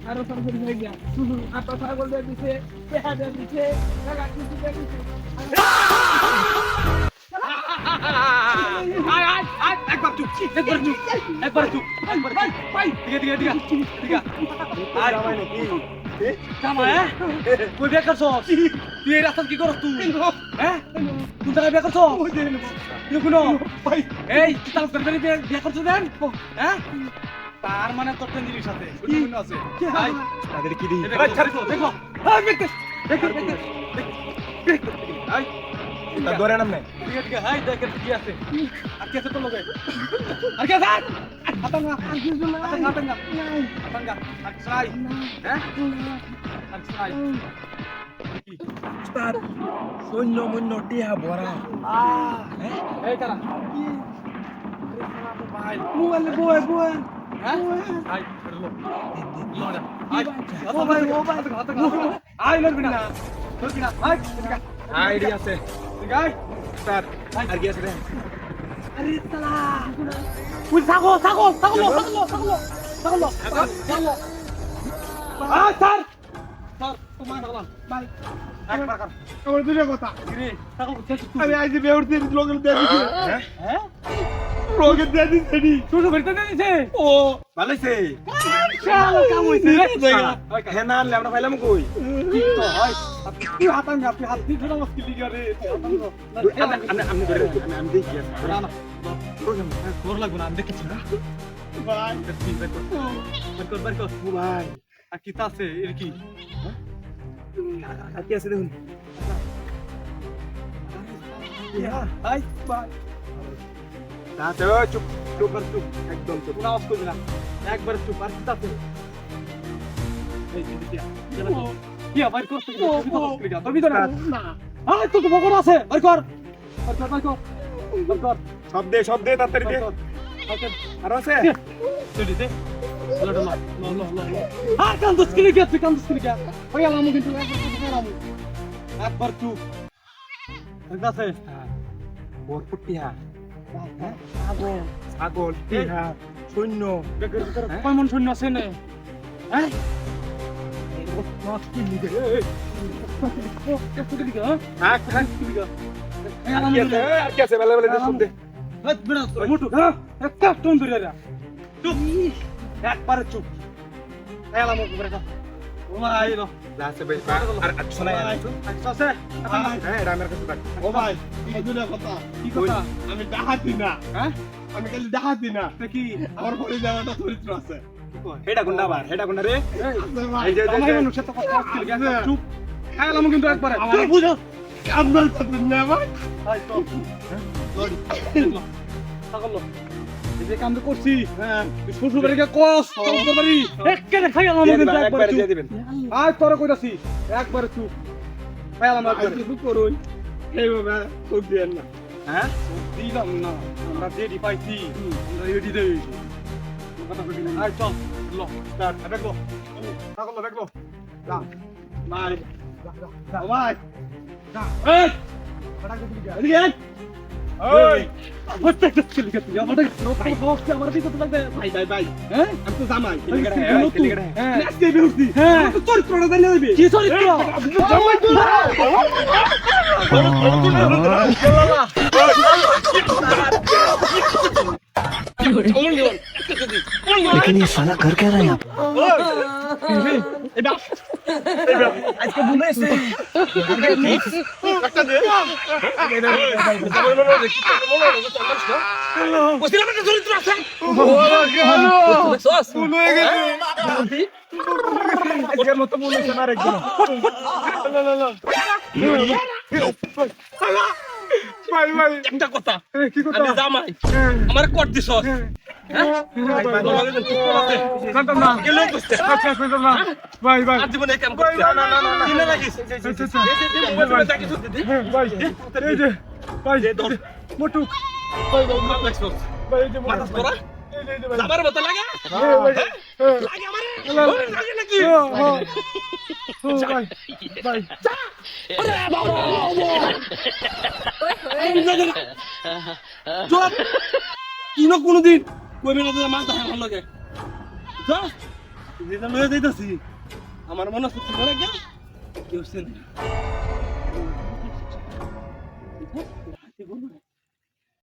আরো সরকারি হয়ে গিয়া আপনার ছাগল দিয়ে দিছে পেহা দিয়ে দিছে টাকা কিছু দিয়ে দিছে একবার চুপ একবার চুপ ভাই ঠিক আর জামাই নাকি জামাই কই বিয়ে করছ তুই এই রাস্তা কি করছ তুই হ্যাঁ তুই টাকা বিয়ে করছ তুই কোন ভাই এই তুই তাল করে বিয়ে করছ দেন হ্যাঁ তার মানে তোর টেন জিনিস আছে শুনুন আছে ভাই তাদের কি দিই ভাই ছাড়ো দেখো ভাই দেখো ভাই তা ধরে নাম নাই ঠিক হাই দেখ কি আছে আর কি আছে তোর লগে আর কি আছে আতঙ্গা আর কিছু না আতঙ্গা আর সাই হ্যাঁ আর সাই উস্তাদ সৈন্য মন্য টিহা ভরা এই তারা কি আরে সালা মোবাইল বয় হ্যাঁ আই করলো লোনা আই আই লড়বি না আই আইডিয়া আছে ঠিক আছে উস্তাদ আর কি আছে রে আরে সালা উই ছাগল আয় স্যার তোমার হলাম ভাই একবার কর আমার দুটো কথা রে ছাগল শেষ আমি আজ যে বেউর দিয়ে লোকের দিয়ে দিছি হ্যাঁ লোকের দিয়ে দিছি নি শুরু করতে দিছে ও ভালো হইছে শালা কাম হইছে রে হ্যাঁ না আনলে আমরা পাইলাম কই কি তো হয় আপনি হাত দিয়ে ধরে মুশকিল দিগা রে আমি ধরে আমি দেখি না না তোর লাগবে না আমি দেখেছি না ভাই বার কর ভাই আর কি আছে এর কি আর কি আছে দেখুন আই ভাই তাতে চুপ চুপ কর চুপ একদম চুপ কোনো আওয়াজ করবি না একবার চুপ আর কি আছে এই দিয়া কি আবার করছিস তুমি তো না আয় তো বকর আছে বার কর সব দে তাড়াতাড়ি দে আর আছে চলি দে লড়ো ল আয় কান্দস কি লিখে তুই কান্দস কি লিখে ওই আলাম কিন্তু একবার চুপ ঠিক আছে ভরপুর টিহা ছাগল টিহা সৈন্য বেকের ভিতরে কয় মন সৈন্য আছে না হ্যাঁ আর কি আছে বেলা বেলা দে সব দে একবারে চুপ এলাম আছে ভাই আর শোনা হ্যাঁ এটা আমার কাছে থাক ও ভাই এই দুটো কথা কি কথা আমি ডাহাতি না হ্যাঁ আমি খালি ডাহাতি না কি আমার পরে জায়গাটা চরিত্র আছে হেডা গুন্ডা আবার হেডা গুন্ডা রে আছে ভাই এই যে আমার মানুষের তো কথা আসছিল চুপ এলাম কিন্তু একবারে আমার বুঝো কামনাল তো না ভাই আই তো লড়ি ছাগল এই যে কাম করছি হ্যাঁ শ্বশুর বাড়িকে কস তোর বাড়ি একেবারে খাই আলাম কিন্তু একবারে একবার দিয়ে চুপ দিবেন আয় তোরা কইতাছি একবারে চুপ খাই আলাম একবারে কিছু করুই এইভাবে তোর দিয়েন না হ্যাঁ দিলাম না আমরা রেডি পাইছি আমরা রেডি দেই কথা কইবি না আয় চল ল স্টার্ট দেখো ছাগল দেখো যা ভাই ও ভাই এই বড় করে দিগা এদিকে ওই হচ্ছে কি লিখে তুই আমাদের রক্ত আমার দিকে তো লাগবে ভাই ভাই ভাই হ্যাঁ আমি তো জামাই হ্যাঁ আজকে বেউছি হ্যাঁ তো চরিত্রটা জানিয়ে দিবি কি চরিত্র জামাই তো लेकिन ये साला कर क्या रहा है यहाँ पे আজকে বুঝাইছে একটা দে বসিলাম একটা চরিত্র আছে ভুল হয়ে গেছে আজকের মতো বলেছে না একদম ভাই ভাই একটা কথা কি কথা আমি জামাই আমার কট দিছ ভাই ভাই জীবনে কাম করতে না না না কিনে রাখিস ভাই এই যে ভাই মোটু ভাই ভাই ভাই এই যে মাথা তোরা এই যে ভাই আমার মতো লাগে ভাই লাগে আমারে লাগে নাকি ভাই ভাই চুপ কিনো কোনদিন কইবে না যে আমার দেখা ভালো লাগে যা যেটা লয়ে যাইতাছি আমার মনে হচ্ছে তোমার একদম কেউ চেনে না।